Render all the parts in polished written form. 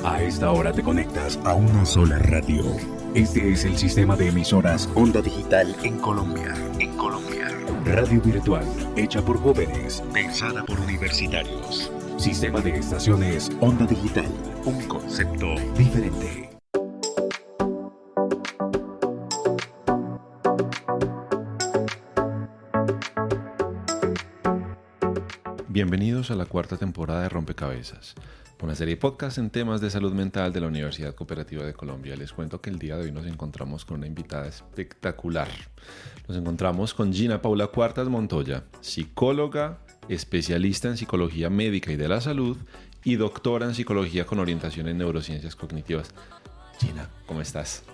A esta hora te conectas a una sola radio. Este es el sistema de emisoras Onda Digital en Colombia. Radio virtual, hecha por jóvenes, pensada por universitarios. Sistema de estaciones Onda Digital, un concepto diferente. Bienvenidos a la cuarta temporada de Rompecabezas, una serie de podcasts en temas de salud mental de la Universidad Cooperativa de Colombia. Les cuento que el día de hoy nos encontramos con una invitada espectacular. Nos encontramos con Gina Paula Cuartas Montoya, psicóloga, especialista en psicología médica y de la salud y doctora en psicología con orientación en neurociencias cognitivas. Gina, ¿cómo estás?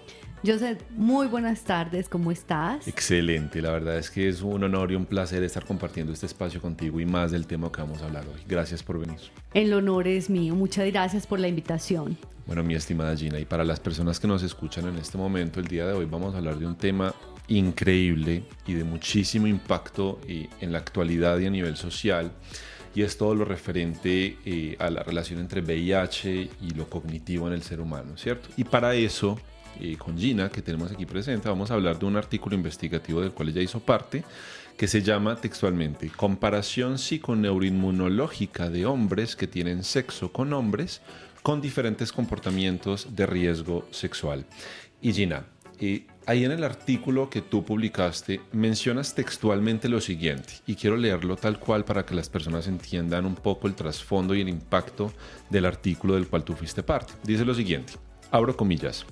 Joseph, muy buenas tardes, ¿cómo estás? Excelente, la verdad es que es un honor y un placer estar compartiendo este espacio contigo y más del tema que vamos a hablar hoy. Gracias por venir. El honor es mío, muchas gracias por la invitación. Bueno, mi estimada Gina, y para las personas que nos escuchan en este momento, el día de hoy vamos a hablar de un tema increíble y de muchísimo impacto en la actualidad y a nivel social, y es todo lo referente a la relación entre VIH y lo cognitivo en el ser humano, ¿cierto? Y para eso, con Gina, que tenemos aquí presente, vamos a hablar de un artículo investigativo del cual ella hizo parte, que se llama textualmente Comparación psiconeuroinmunológica de hombres que tienen sexo con hombres con diferentes comportamientos de riesgo sexual. Y Gina, ahí en el artículo que tú publicaste mencionas textualmente lo siguiente, y quiero leerlo tal cual para que las personas entiendan un poco el trasfondo y el impacto del artículo del cual tú fuiste parte. Dice lo siguiente, abro comillas: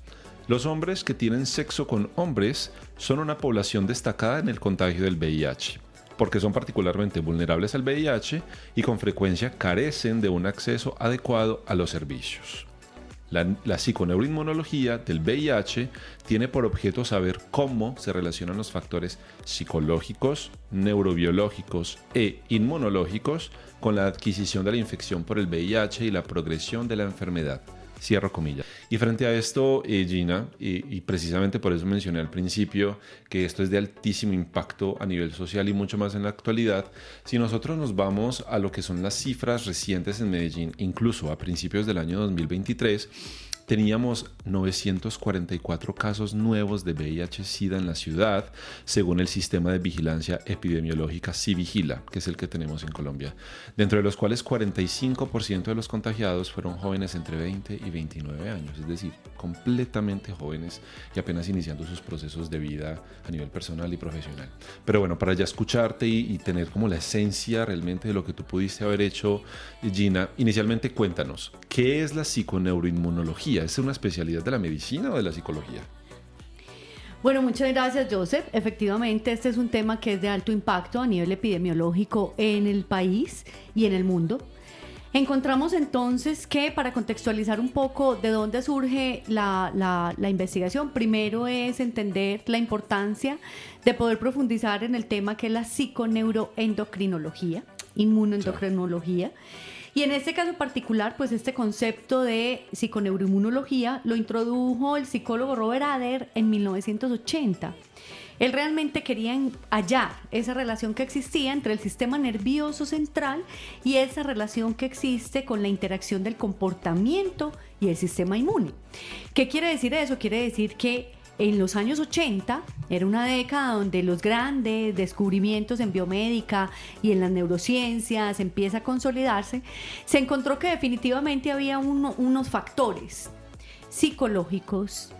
los hombres que tienen sexo con hombres son una población destacada en el contagio del VIH, porque son particularmente vulnerables al VIH y con frecuencia carecen de un acceso adecuado a los servicios. La psiconeuroinmunología del VIH tiene por objeto saber cómo se relacionan los factores psicológicos, neurobiológicos e inmunológicos con la adquisición de la infección por el VIH y la progresión de la enfermedad. Cierro comillas. Y frente a esto, Gina, y precisamente por eso mencioné al principio que esto es de altísimo impacto a nivel social y mucho más en la actualidad, si nosotros nos vamos a lo que son las cifras recientes en Medellín, incluso a principios del año 2023, teníamos 944 casos nuevos de VIH-Sida en la ciudad, según el sistema de vigilancia epidemiológica Civigila, que es el que tenemos en Colombia, dentro de los cuales 45% de los contagiados fueron jóvenes entre 20 y 29 años, es decir, completamente jóvenes y apenas iniciando sus procesos de vida a nivel personal y profesional. Pero bueno, para ya escucharte y tener como la esencia realmente de lo que tú pudiste haber hecho, Gina, inicialmente cuéntanos, ¿qué es la psiconeuroinmunología? ¿Es una especialidad de la medicina o de la psicología? Bueno, muchas gracias, Joseph. Efectivamente, este es un tema que es de alto impacto a nivel epidemiológico en el país y en el mundo. Encontramos entonces que, para contextualizar un poco de dónde surge la investigación, primero es entender la importancia de poder profundizar en el tema que es la psiconeuroendocrinología, inmunoendocrinología. Y en este caso particular, pues este concepto de psiconeuroinmunología lo introdujo el psicólogo Robert Adler en 1980. Él realmente quería hallar esa relación que existía entre el sistema nervioso central y esa relación que existe con la interacción del comportamiento y el sistema inmune. ¿Qué quiere decir eso? Quiere decir que en los años 80 era una década donde los grandes descubrimientos en biomédica y en las neurociencias empieza a consolidarse. Se encontró que definitivamente había unos factores psicológicos,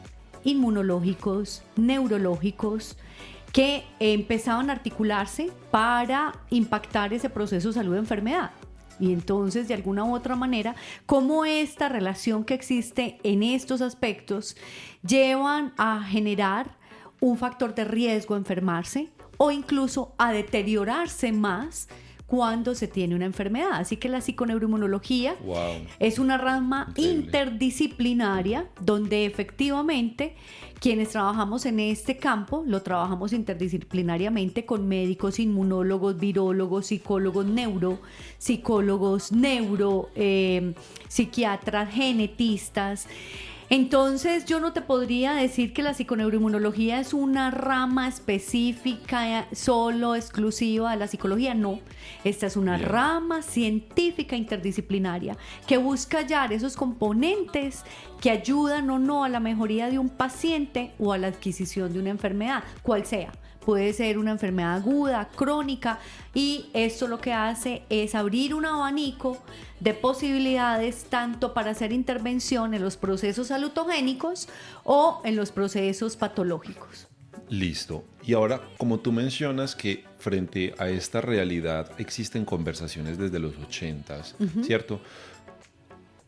inmunológicos, neurológicos que empezaban a articularse para impactar ese proceso de salud-enfermedad. Y entonces, de alguna u otra manera, cómo esta relación que existe en estos aspectos llevan a generar un factor de riesgo a enfermarse o incluso a deteriorarse más cuando se tiene una enfermedad. Así que la psiconeuroinmunología es una rama interdisciplinaria donde efectivamente quienes trabajamos en este campo lo trabajamos interdisciplinariamente con médicos, inmunólogos, virólogos, psicólogos, psicólogos, psiquiatras, genetistas. Entonces yo no te podría decir que la psiconeuroinmunología es una rama específica, solo exclusiva de la psicología, no. Esta es una rama científica interdisciplinaria que busca hallar esos componentes que ayudan o no a la mejoría de un paciente o a la adquisición de una enfermedad, cual sea. Puede ser una enfermedad aguda, crónica, y esto lo que hace es abrir un abanico de posibilidades tanto para hacer intervención en los procesos salutogénicos o en los procesos patológicos. Listo. Y ahora, como tú mencionas que frente a esta realidad existen conversaciones desde los 80s, ¿cierto?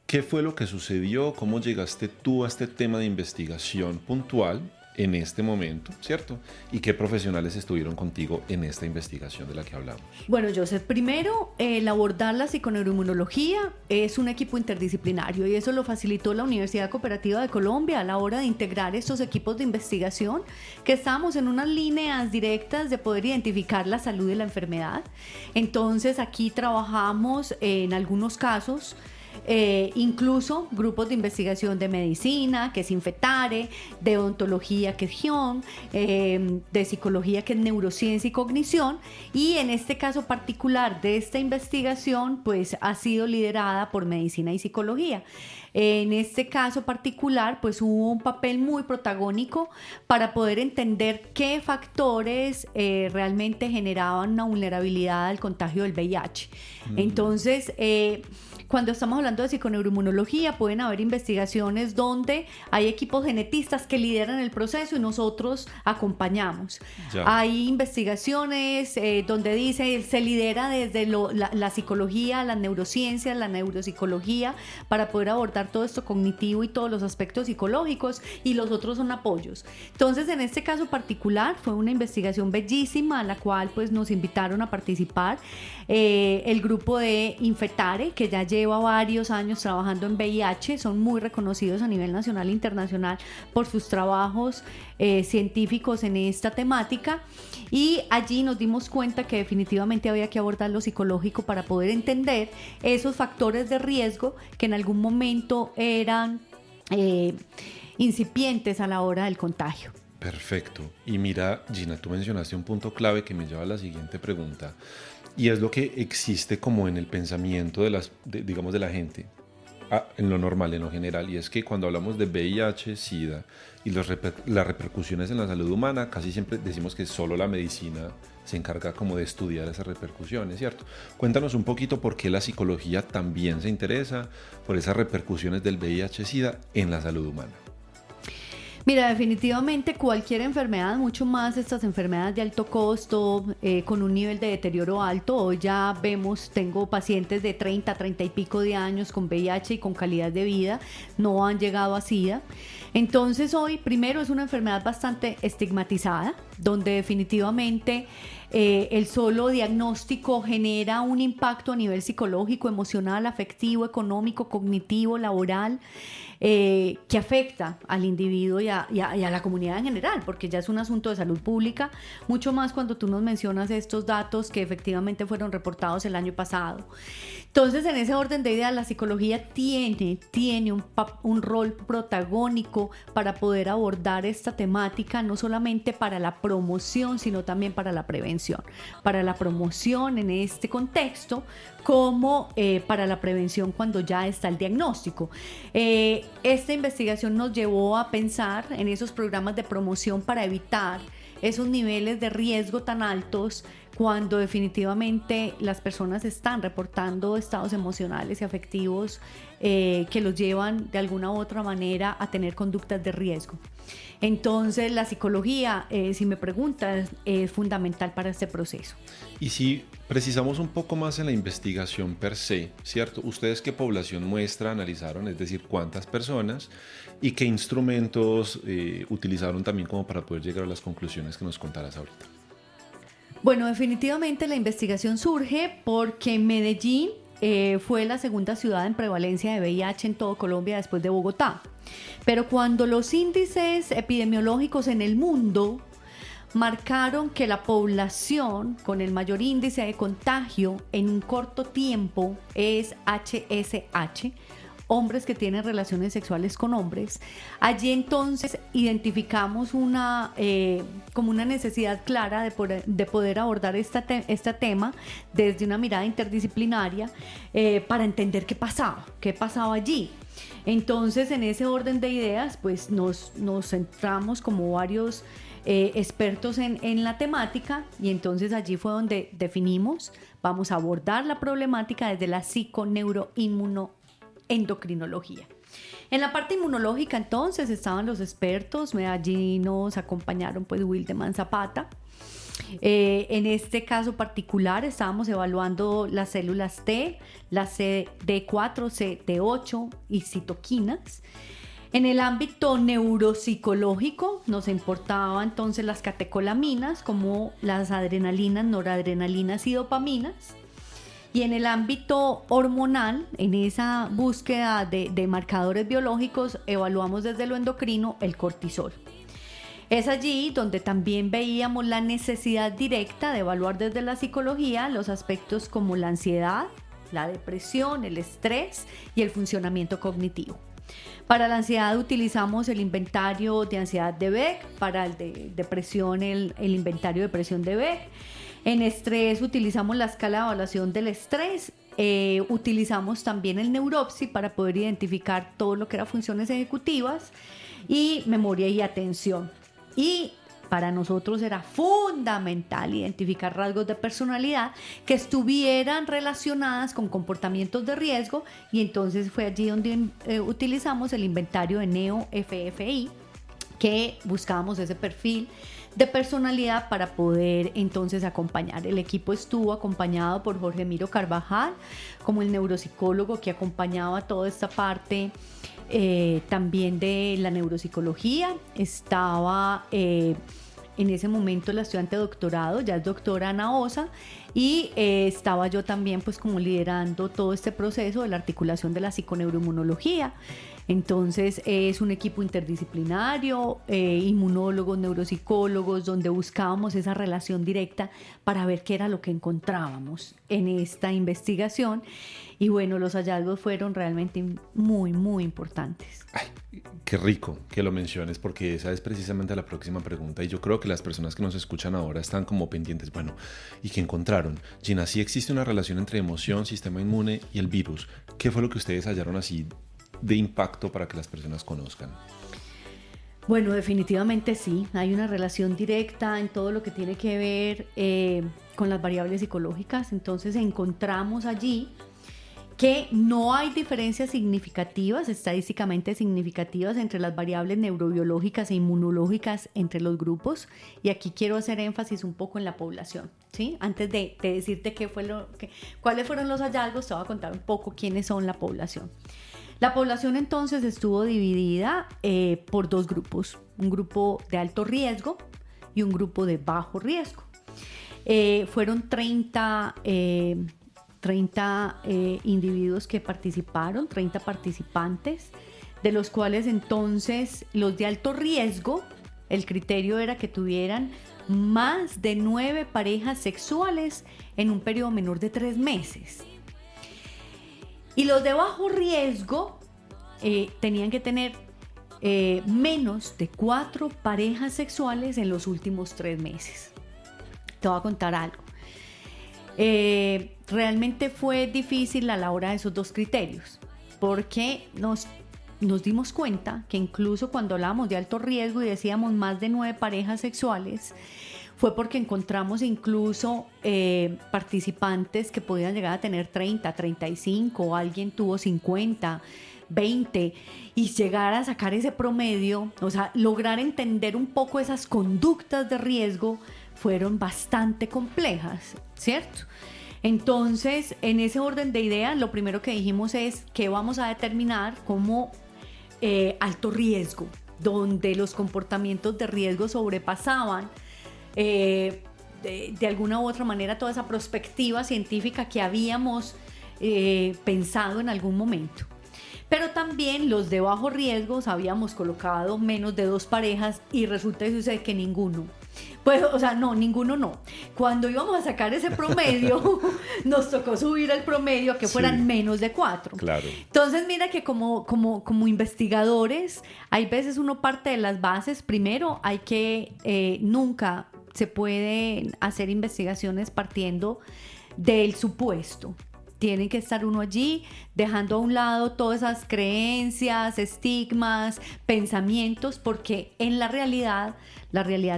¿Qué fue lo que sucedió? ¿Cómo llegaste tú a este tema de investigación puntual en este momento, ¿cierto? ¿Y qué profesionales estuvieron contigo en esta investigación de la que hablamos? Bueno, Joseph, primero, el abordar la psiconeuroinmunología es un equipo interdisciplinario y eso lo facilitó la Universidad Cooperativa de Colombia a la hora de integrar estos equipos de investigación, que estábamos en unas líneas directas de poder identificar la salud de la enfermedad. Entonces, aquí trabajamos en algunos casos incluso grupos de investigación de medicina, que es Infetare, de odontología, que es GION, de psicología, que es neurociencia y cognición, y en este caso particular de esta investigación pues ha sido liderada por medicina y psicología. En este caso particular, pues hubo un papel muy protagónico para poder entender qué factores realmente generaban una vulnerabilidad al contagio del VIH. Entonces, cuando estamos hablando de psiconeuroinmunología, pueden haber investigaciones donde hay equipos genetistas que lideran el proceso y nosotros acompañamos. Ya. Hay investigaciones donde dice se lidera desde la psicología, la neurociencia, la neuropsicología, para poder abordar todo esto cognitivo y todos los aspectos psicológicos, y los otros son apoyos. Entonces, en este caso particular, fue una investigación bellísima a la cual pues nos invitaron a participar el grupo de Infetare, que ya lleva varios años trabajando en VIH, son muy reconocidos a nivel nacional e internacional por sus trabajos científicos en esta temática, y allí nos dimos cuenta que definitivamente había que abordar lo psicológico para poder entender esos factores de riesgo que en algún momento eran incipientes a la hora del contagio. Perfecto. Y mira, Gina, tú mencionaste un punto clave que me lleva a la siguiente pregunta. Y es lo que existe como en el pensamiento de la gente, en lo normal, en lo general, y es que cuando hablamos de VIH, SIDA y las repercusiones en la salud humana, casi siempre decimos que solo la medicina se encarga como de estudiar esas repercusiones, ¿cierto? Cuéntanos un poquito por qué la psicología también se interesa por esas repercusiones del VIH-SIDA en la salud humana. Mira, definitivamente cualquier enfermedad, mucho más estas enfermedades de alto costo, con un nivel de deterioro alto. Hoy ya vemos, tengo pacientes de 30 y pico de años con VIH y con calidad de vida, no han llegado a SIDA. Entonces hoy, primero, es una enfermedad bastante estigmatizada, donde definitivamente el solo diagnóstico genera un impacto a nivel psicológico, emocional, afectivo, económico, cognitivo, laboral, que afecta al individuo y a la comunidad en general, porque ya es un asunto de salud pública, mucho más cuando tú nos mencionas estos datos que efectivamente fueron reportados el año pasado. Entonces, en ese orden de ideas, la psicología tiene un rol protagónico para poder abordar esta temática, no solamente para la promoción, sino también para la prevención. Para la promoción en este contexto, como para la prevención cuando ya está el diagnóstico. Esta investigación nos llevó a pensar en esos programas de promoción para evitar esos niveles de riesgo tan altos cuando definitivamente las personas están reportando estados emocionales y afectivos que los llevan de alguna u otra manera a tener conductas de riesgo. Entonces, la psicología, si me preguntas, es fundamental para este proceso. Y si precisamos un poco más en la investigación per se, ¿cierto? ¿Ustedes qué población muestra analizaron? Es decir, ¿cuántas personas? ¿Y qué instrumentos utilizaron también como para poder llegar a las conclusiones que nos contarás ahorita? Bueno, definitivamente la investigación surge porque Medellín fue la segunda ciudad en prevalencia de VIH en todo Colombia después de Bogotá. Pero cuando los índices epidemiológicos en el mundo marcaron que la población con el mayor índice de contagio en un corto tiempo es HSH hombres que tienen relaciones sexuales con hombres. Allí entonces identificamos como una necesidad clara de poder abordar este tema desde una mirada interdisciplinaria para entender qué pasaba allí. Entonces, en ese orden de ideas, pues nos centramos como varios expertos en la temática, y entonces allí fue donde definimos, vamos a abordar la problemática desde la psiconeuroinmunoendocrinología. En la parte inmunológica entonces estaban los expertos, allí nos acompañaron pues Wildeman Zapata. En este caso particular estábamos evaluando las células T, las CD4, CD8 y citoquinas. En el ámbito neuropsicológico nos importaban entonces las catecolaminas, como las adrenalinas, noradrenalinas y dopaminas. Y en el ámbito hormonal, en esa búsqueda de marcadores biológicos, evaluamos desde lo endocrino el cortisol. Es allí donde también veíamos la necesidad directa de evaluar desde la psicología los aspectos como la ansiedad, la depresión, el estrés y el funcionamiento cognitivo. Para la ansiedad utilizamos el inventario de ansiedad de Beck, para el de depresión el inventario de depresión de Beck. En estrés utilizamos la escala de evaluación del estrés, utilizamos también el Neuropsy para poder identificar todo lo que eran funciones ejecutivas y memoria y atención. Y para nosotros era fundamental identificar rasgos de personalidad que estuvieran relacionadas con comportamientos de riesgo, y entonces fue allí donde utilizamos el inventario de NEO-FFI, que buscábamos ese perfil de personalidad para poder entonces acompañar. El equipo estuvo acompañado por Jorge Miro Carvajal como el neuropsicólogo que acompañaba toda esta parte también de la neuropsicología. Estaba en ese momento la estudiante de doctorado, ya es doctora Ana Osa, y estaba yo también pues como liderando todo este proceso de la articulación de la psiconeuroinmunología. Entonces es un equipo interdisciplinario, inmunólogos, neuropsicólogos, donde buscábamos esa relación directa para ver qué era lo que encontrábamos en esta investigación. Y bueno, los hallazgos fueron realmente muy, muy importantes. Ay, qué rico que lo menciones, porque esa es precisamente la próxima pregunta, y yo creo que las personas que nos escuchan ahora están como pendientes. Bueno, ¿y qué encontraron? Gina, sí existe una relación entre emoción, sistema inmune y el virus. ¿Qué fue lo que ustedes hallaron así de impacto para que las personas conozcan? Bueno, definitivamente sí, hay una relación directa en todo lo que tiene que ver con las variables psicológicas. Entonces encontramos allí que no hay diferencias significativas, estadísticamente significativas, entre las variables neurobiológicas e inmunológicas entre los grupos. Y aquí quiero hacer énfasis un poco en la población, ¿sí? Antes de decirte cuáles fueron los hallazgos, te voy a contar un poco quiénes son la población. La población entonces estuvo dividida por dos grupos, un grupo de alto riesgo y un grupo de bajo riesgo. Fueron 30 individuos que participaron, 30 participantes, de los cuales entonces los de alto riesgo, el criterio era que tuvieran más de 9 parejas sexuales en un periodo menor de 3 meses. Y los de bajo riesgo tenían que tener menos de 4 parejas sexuales en los últimos 3 meses. Te voy a contar algo. Realmente fue difícil a la hora de esos dos criterios, porque nos dimos cuenta que incluso cuando hablábamos de alto riesgo y decíamos más de 9 parejas sexuales, fue porque encontramos incluso participantes que podían llegar a tener 30, 35, alguien tuvo 50, 20, y llegar a sacar ese promedio, o sea, lograr entender un poco esas conductas de riesgo fueron bastante complejas, ¿cierto? Entonces, en ese orden de ideas, lo primero que dijimos es que vamos a determinar como alto riesgo, donde los comportamientos de riesgo sobrepasaban de alguna u otra manera toda esa perspectiva científica que habíamos pensado en algún momento. Pero también los de bajo riesgo habíamos colocado menos de 2 parejas y resulta que sucede que ninguno. Pues, o sea, no, ninguno no. Cuando íbamos a sacar ese promedio, nos tocó subir el promedio a que fueran menos de 4. Claro. Entonces, mira que como investigadores, hay veces uno parte de las bases. Primero, hay que nunca se puede hacer investigaciones partiendo del supuesto. Tiene que estar uno allí dejando a un lado todas esas creencias, estigmas, pensamientos, porque en la realidad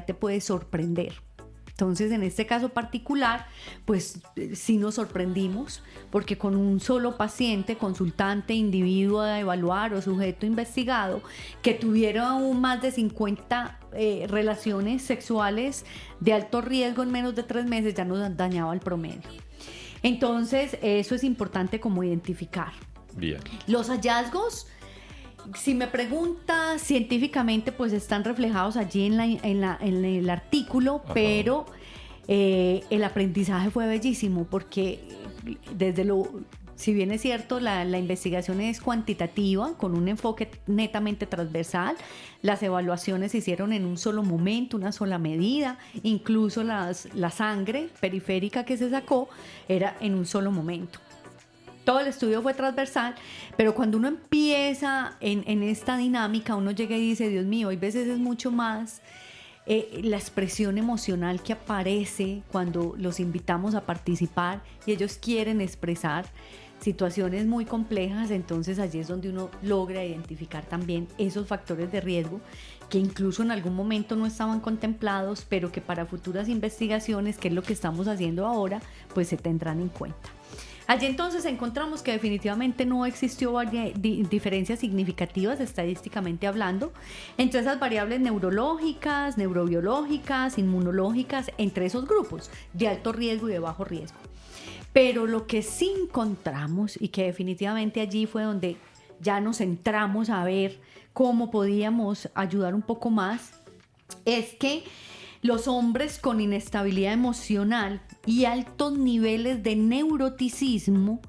te puede sorprender. Entonces, en este caso particular, pues sí nos sorprendimos, porque con un solo paciente, consultante, individuo a evaluar o sujeto investigado, que tuviera aún más de 50 relaciones sexuales de alto riesgo en menos de 3 meses, ya nos dañaba el promedio. Entonces, eso es importante como identificar. Bien. Los hallazgos, si me preguntas científicamente, pues están reflejados allí en el artículo. Ajá. Pero el aprendizaje fue bellísimo, porque si bien es cierto, la investigación es cuantitativa, con un enfoque netamente transversal, las evaluaciones se hicieron en un solo momento, una sola medida, incluso la sangre periférica que se sacó era en un solo momento. Todo el estudio fue transversal, pero cuando uno empieza en esta dinámica, uno llega y dice, Dios mío, hay veces es mucho más la expresión emocional que aparece cuando los invitamos a participar y ellos quieren expresar situaciones muy complejas. Entonces allí es donde uno logra identificar también esos factores de riesgo que incluso en algún momento no estaban contemplados, pero que para futuras investigaciones, que es lo que estamos haciendo ahora, pues se tendrán en cuenta. Allí entonces encontramos que definitivamente no existió diferencias significativas estadísticamente hablando entre esas variables neurológicas, neurobiológicas, inmunológicas, entre esos grupos de alto riesgo y de bajo riesgo. Pero lo que sí encontramos, y que definitivamente allí fue donde ya nos centramos a ver cómo podíamos ayudar un poco más, es que los hombres con inestabilidad emocional y altos niveles de neuroticismo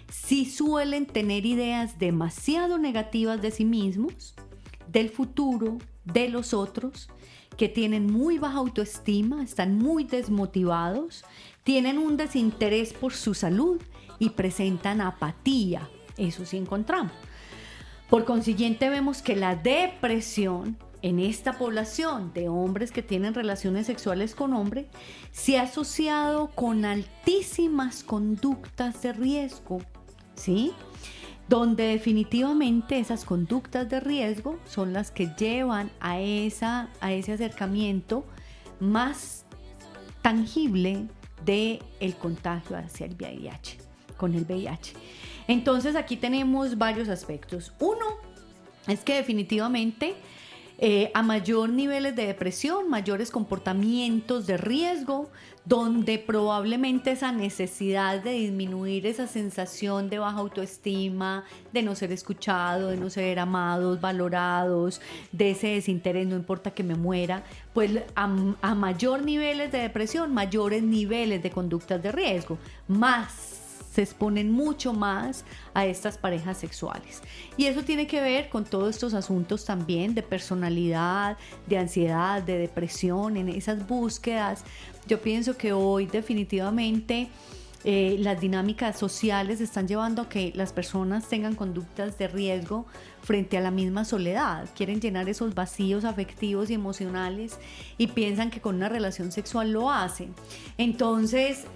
sí suelen tener ideas demasiado negativas de sí mismos, del futuro, de los otros, que tienen muy baja autoestima, están muy desmotivados, tienen un desinterés por su salud y presentan apatía. Eso sí encontramos. Por consiguiente, vemos que la depresión en esta población de hombres que tienen relaciones sexuales con hombres se ha asociado con altísimas conductas de riesgo, ¿sí? Donde definitivamente esas conductas de riesgo son las que llevan a ese acercamiento más tangible del contagio hacia el VIH, con el VIH. Entonces aquí tenemos varios aspectos. Uno es que definitivamente a mayor niveles de depresión, mayores comportamientos de riesgo, donde probablemente esa necesidad de disminuir esa sensación de baja autoestima, de no ser escuchado, de no ser amados, valorados, de ese desinterés, no importa que me muera, pues a mayor niveles de depresión, mayores niveles de conductas de riesgo, más se exponen mucho más a estas parejas sexuales. Y eso tiene que ver con todos estos asuntos también de personalidad, de ansiedad, de depresión, en esas búsquedas. Yo pienso que hoy definitivamente las dinámicas sociales están llevando a que las personas tengan conductas de riesgo frente a la misma soledad. Quieren llenar esos vacíos afectivos y emocionales y piensan que con una relación sexual lo hacen. Entonces,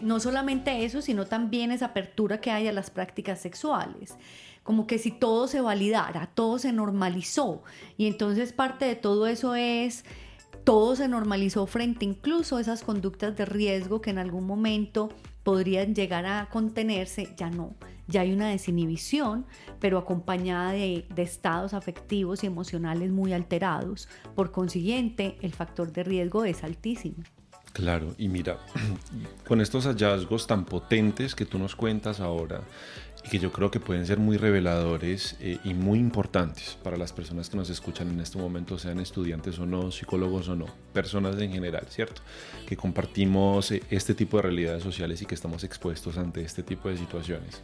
no solamente eso, sino también esa apertura que hay a las prácticas sexuales. Como que si todo se validara, todo se normalizó. Y entonces parte de todo eso es... todo se normalizó frente incluso a esas conductas de riesgo que en algún momento podrían llegar a contenerse, ya no. Ya hay una desinhibición, pero acompañada de estados afectivos y emocionales muy alterados. Por consiguiente, el factor de riesgo es altísimo. Claro, y mira, con estos hallazgos tan potentes que tú nos cuentas ahora, y que yo creo que pueden ser muy reveladores y muy importantes para las personas que nos escuchan en este momento, sean estudiantes o no, psicólogos o no, personas en general, ¿cierto? Que compartimos este tipo de realidades sociales y que estamos expuestos ante este tipo de situaciones.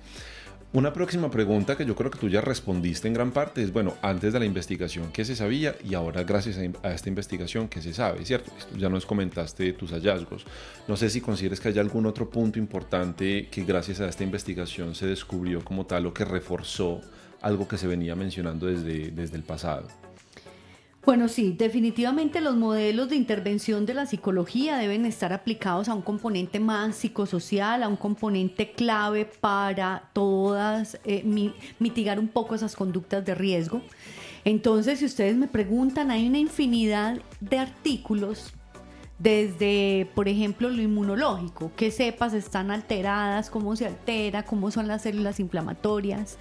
Una próxima pregunta que yo creo que tú ya respondiste en gran parte es, bueno, antes de la investigación, ¿qué se sabía? Y ahora, gracias a esta investigación, ¿qué se sabe? ¿Cierto? Ya nos comentaste tus hallazgos. No sé si consideres que hay algún otro punto importante que gracias a esta investigación se descubrió como tal o que reforzó algo que se venía mencionando desde el pasado. Bueno, sí, definitivamente los modelos de intervención de la psicología deben estar aplicados a un componente más psicosocial, a un componente clave para todas, mitigar un poco esas conductas de riesgo. Entonces, si ustedes me preguntan, hay una infinidad de artículos desde, por ejemplo, lo inmunológico, qué cepas están alteradas, cómo se altera, cómo son las células inflamatorias.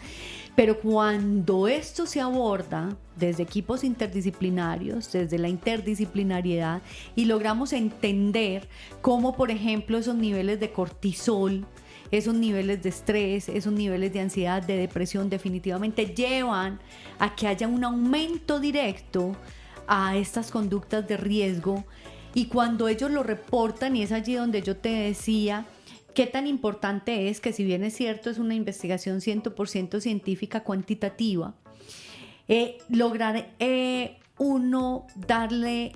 Pero cuando esto se aborda desde equipos interdisciplinarios, desde la interdisciplinariedad, y logramos entender cómo, por ejemplo, esos niveles de cortisol, esos niveles de estrés, esos niveles de ansiedad, de depresión, definitivamente llevan a que haya un aumento directo a estas conductas de riesgo. Y cuando ellos lo reportan, y es allí donde yo te decía, qué tan importante es que, si bien es cierto, es una investigación 100% científica cuantitativa, lograr uno darle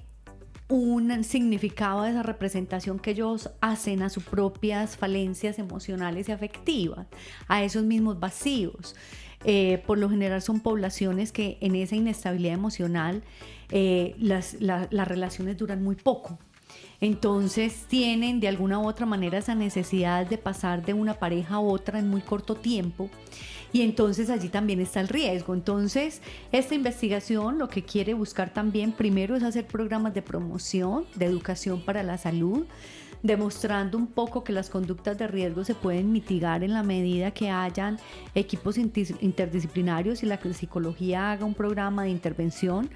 un significado a esa representación que ellos hacen a sus propias falencias emocionales y afectivas, a esos mismos vacíos. Por lo general son poblaciones que en esa inestabilidad emocional las relaciones duran muy poco. Entonces tienen de alguna u otra manera esa necesidad de pasar de una pareja a otra en muy corto tiempo, y entonces allí también está el riesgo. Entonces esta investigación lo que quiere buscar también primero es hacer programas de promoción, de educación para la salud, demostrando un poco que las conductas de riesgo se pueden mitigar en la medida que hayan equipos interdisciplinarios y la psicología haga un programa de intervención.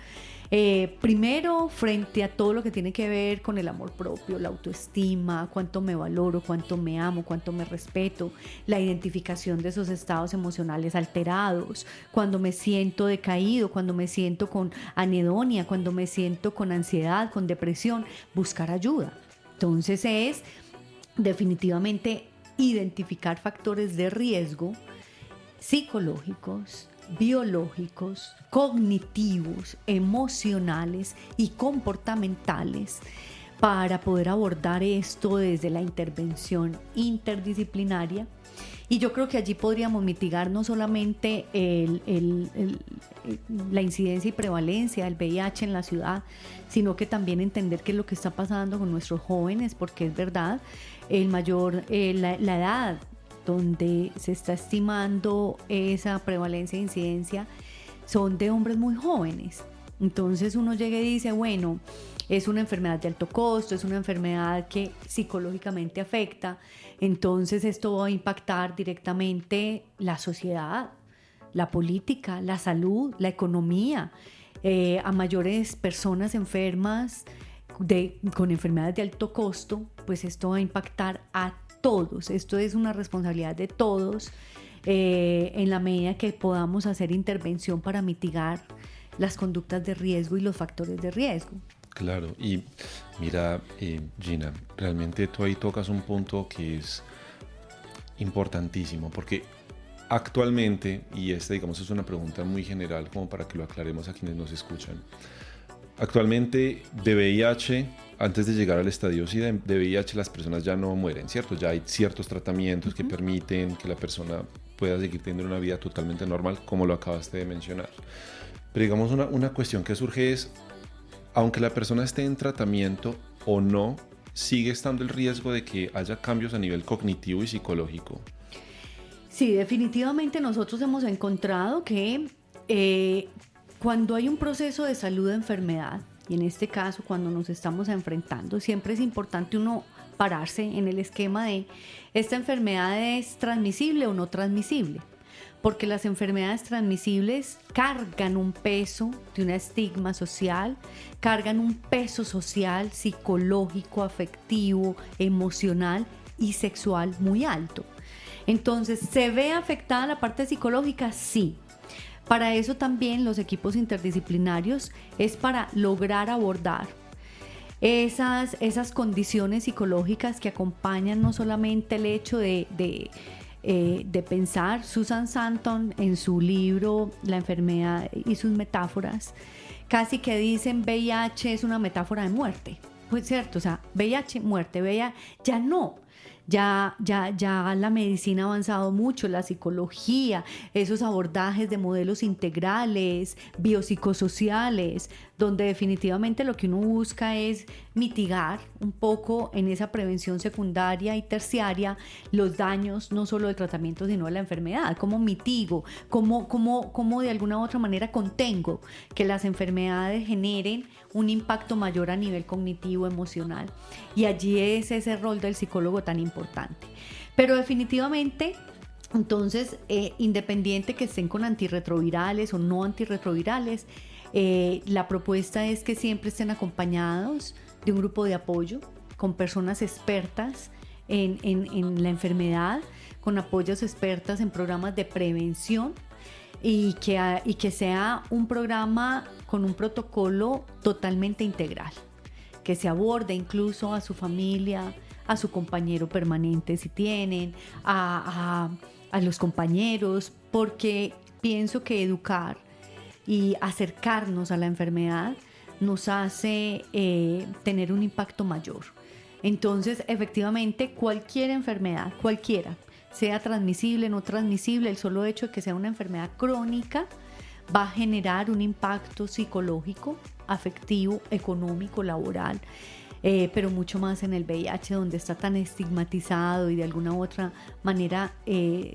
Primero, frente a todo lo que tiene que ver con el amor propio, la autoestima, cuánto me valoro, cuánto me amo, cuánto me respeto, la identificación de esos estados emocionales alterados, cuando me siento decaído, cuando me siento con anedonia, cuando me siento con ansiedad, con depresión, buscar ayuda. Entonces es definitivamente identificar factores de riesgo psicológicos, biológicos, cognitivos, emocionales y comportamentales para poder abordar esto desde la intervención interdisciplinaria. Y yo creo que allí podríamos mitigar no solamente la incidencia y prevalencia del VIH en la ciudad, sino que también entender qué es lo que está pasando con nuestros jóvenes, porque es verdad, la edad donde se está estimando esa prevalencia e incidencia son de hombres muy jóvenes. Entonces uno llega y dice, bueno, es una enfermedad de alto costo, es una enfermedad que psicológicamente afecta, entonces esto va a impactar directamente la sociedad, la política, la salud, la economía. A mayores personas enfermas con enfermedades de alto costo, pues esto va a impactar a todos. Esto es una responsabilidad de todos, en la medida que podamos hacer intervención para mitigar las conductas de riesgo y los factores de riesgo. Claro, y mira, Gina, realmente tú ahí tocas un punto que es importantísimo, porque actualmente, y esta digamos es una pregunta muy general como para que lo aclaremos a quienes nos escuchan, actualmente de VIH, antes de llegar al estadio SIDA, de VIH las personas ya no mueren, ¿cierto? Ya hay ciertos tratamientos que permiten que la persona pueda seguir teniendo una vida totalmente normal, como lo acabaste de mencionar. Pero digamos una cuestión que surge es, aunque la persona esté en tratamiento o no, sigue estando el riesgo de que haya cambios a nivel cognitivo y psicológico. Sí, definitivamente nosotros hemos encontrado que cuando hay un proceso de salud de enfermedad, y en este caso cuando nos estamos enfrentando, siempre es importante uno pararse en el esquema de ¿esta enfermedad es transmisible o no transmisible? Porque las enfermedades transmisibles cargan un peso de un estigma social, cargan un peso social, psicológico, afectivo, emocional y sexual muy alto. Entonces, ¿se ve afectada la parte psicológica? Sí. Para eso también los equipos interdisciplinarios es para lograr abordar esas condiciones psicológicas que acompañan no solamente el hecho de de pensar. Susan Santon, en su libro La enfermedad y sus metáforas, casi que dicen VIH es una metáfora de muerte. Pues cierto, o sea, VIH, muerte, VIH, ya no. Ya la medicina ha avanzado mucho, la psicología, esos abordajes de modelos integrales, biopsicosociales, donde definitivamente lo que uno busca es mitigar un poco en esa prevención secundaria y terciaria los daños no solo del tratamiento sino de la enfermedad. ¿Cómo mitigo? ¿Cómo de alguna u otra manera contengo que las enfermedades generen un impacto mayor a nivel cognitivo, emocional? Y allí es ese rol del psicólogo tan importante. Pero definitivamente, entonces, independiente que estén con antirretrovirales o no antirretrovirales, la propuesta es que siempre estén acompañados de un grupo de apoyo con personas expertas en la enfermedad, con apoyos expertas en programas de prevención, y que sea un programa con un protocolo totalmente integral, que se aborde incluso a su familia, a su compañero permanente si tienen, a los compañeros, porque pienso que educar y acercarnos a la enfermedad nos hace tener un impacto mayor. Entonces, efectivamente, cualquier enfermedad, cualquiera, sea transmisible, no transmisible, el solo hecho de que sea una enfermedad crónica va a generar un impacto psicológico, afectivo, económico, laboral, pero mucho más en el VIH, donde está tan estigmatizado y de alguna u otra manera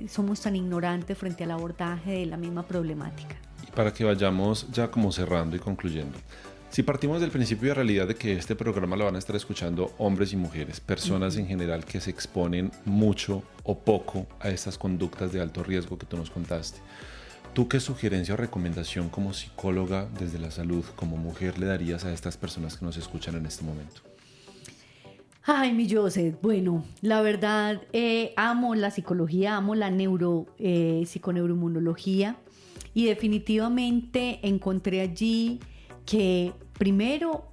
somos tan ignorantes frente al abordaje de la misma problemática. Y para que vayamos ya como cerrando y concluyendo, si partimos del principio de realidad de que este programa lo van a estar escuchando hombres y mujeres, personas en general que se exponen mucho o poco a estas conductas de alto riesgo que tú nos contaste, ¿tú qué sugerencia o recomendación como psicóloga desde la salud, como mujer, le darías a estas personas que nos escuchan en este momento? Ay, mi Joseph, bueno, la verdad, amo la psicología, amo la psiconeuroinmunología, y definitivamente encontré allí que primero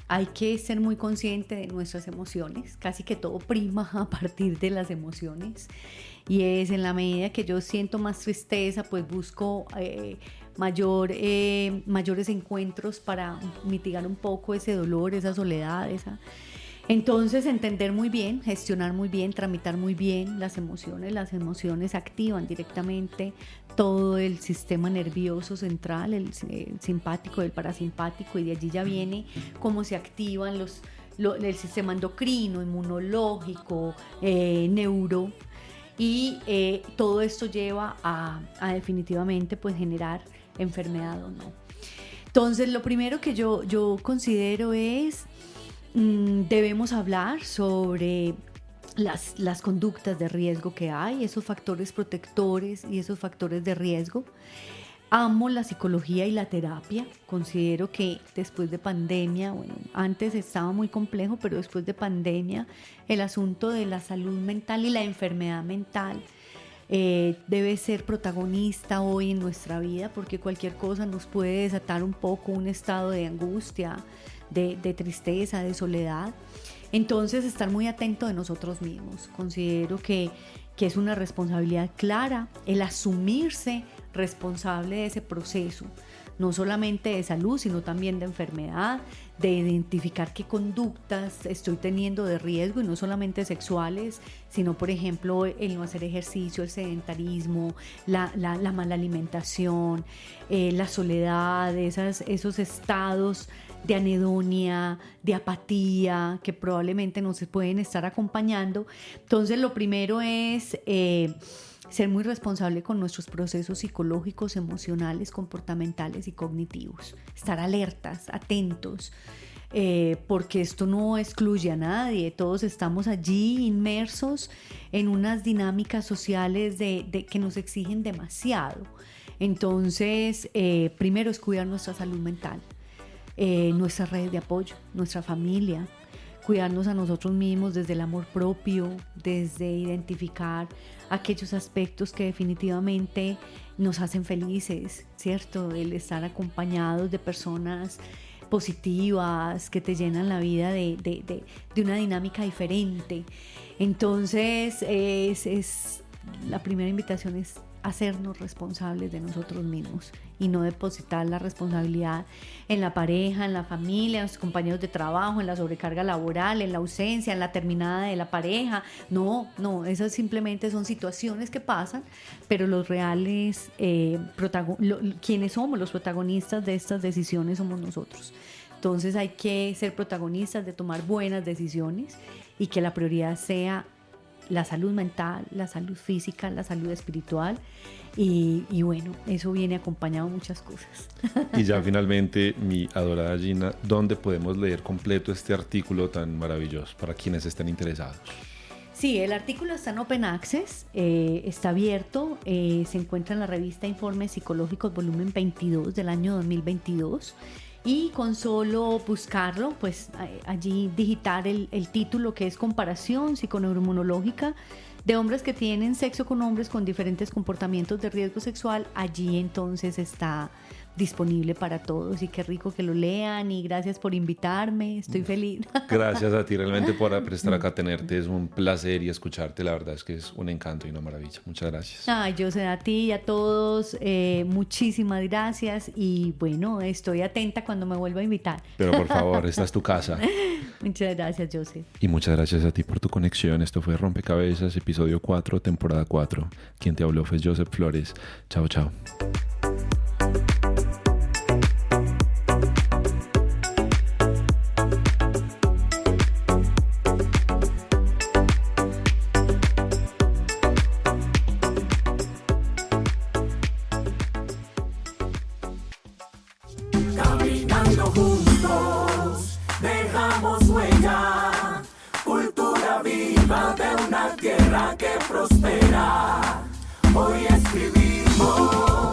hay que ser muy consciente de nuestras emociones, casi que todo prima a partir de las emociones, y es en la medida que yo siento más tristeza, pues busco mayores encuentros para mitigar un poco ese dolor, esa soledad, Entonces, entender muy bien, gestionar muy bien, tramitar muy bien las emociones activan directamente todo el sistema nervioso central, el simpático, el parasimpático, y de allí ya viene cómo se activan el sistema endocrino, inmunológico, neuro, y todo esto lleva a definitivamente pues generar enfermedad o no. Entonces, lo primero que yo considero es debemos hablar sobre las conductas de riesgo que hay, esos factores protectores y esos factores de riesgo. Amo la psicología y la terapia. Considero que después de pandemia, bueno, antes estaba muy complejo, pero después de pandemia, el asunto de la salud mental y la enfermedad mental debe ser protagonista hoy en nuestra vida, porque cualquier cosa nos puede desatar un poco un estado de angustia, de tristeza, de soledad. Entonces, estar muy atento de nosotros mismos. Considero que es una responsabilidad clara el asumirse responsable de ese proceso, no solamente de salud, sino también de enfermedad, de identificar qué conductas estoy teniendo de riesgo, y no solamente sexuales, sino por ejemplo el no hacer ejercicio, el sedentarismo, la mala alimentación, la soledad, esos estados de anedonia, de apatía que probablemente nos pueden estar acompañando. Entonces, lo primero es ser muy responsable con nuestros procesos psicológicos, emocionales, comportamentales y cognitivos. Estar alertas, atentos, porque esto no excluye a nadie. Todos estamos allí inmersos en unas dinámicas sociales que nos exigen demasiado. Entonces, primero es cuidar nuestra salud mental, nuestras redes de apoyo, nuestra familia, cuidarnos a nosotros mismos desde el amor propio, desde identificar aquellos aspectos que definitivamente nos hacen felices, ¿cierto? El estar acompañados de personas positivas que te llenan la vida de una dinámica diferente. Entonces es la primera invitación es hacernos responsables de nosotros mismos y no depositar la responsabilidad en la pareja, en la familia, en los compañeros de trabajo, en la sobrecarga laboral, en la ausencia, en la terminada de la pareja. No, esas simplemente son situaciones que pasan, pero los reales, quienes somos los protagonistas de estas decisiones somos nosotros. Entonces hay que ser protagonistas de tomar buenas decisiones y que la prioridad sea la salud mental, la salud física, la salud espiritual y bueno, eso viene acompañado de muchas cosas. Y ya finalmente, mi adorada Gina, ¿dónde podemos leer completo este artículo tan maravilloso para quienes estén interesados? Sí, el artículo está en Open Access, está abierto, se encuentra en la revista Informes Psicológicos volumen 22 del año 2022. Y con solo buscarlo, pues allí digitar el título, que es Comparación psiconeuroinmunológica de hombres que tienen sexo con hombres con diferentes comportamientos de riesgo sexual, allí entonces está disponible para todos. Y qué rico que lo lean, y gracias por invitarme, estoy feliz. Gracias a ti realmente por estar acá, tenerte, es un placer, y escucharte, la verdad es que es un encanto y una maravilla. Muchas gracias. Ay, yo sé, a ti y a todos, muchísimas gracias, y bueno, estoy atenta cuando me vuelva a invitar. Pero por favor, esta es tu casa. Muchas gracias, Joseph. Y muchas gracias a ti por tu conexión. Esto fue Rompecabezas, episodio 4, temporada 4. Quien te habló fue Joseph Flores. Chao, chao. Caminando juntos, dejamos huella, cultura viva de una tierra que prospera. Hoy escribimos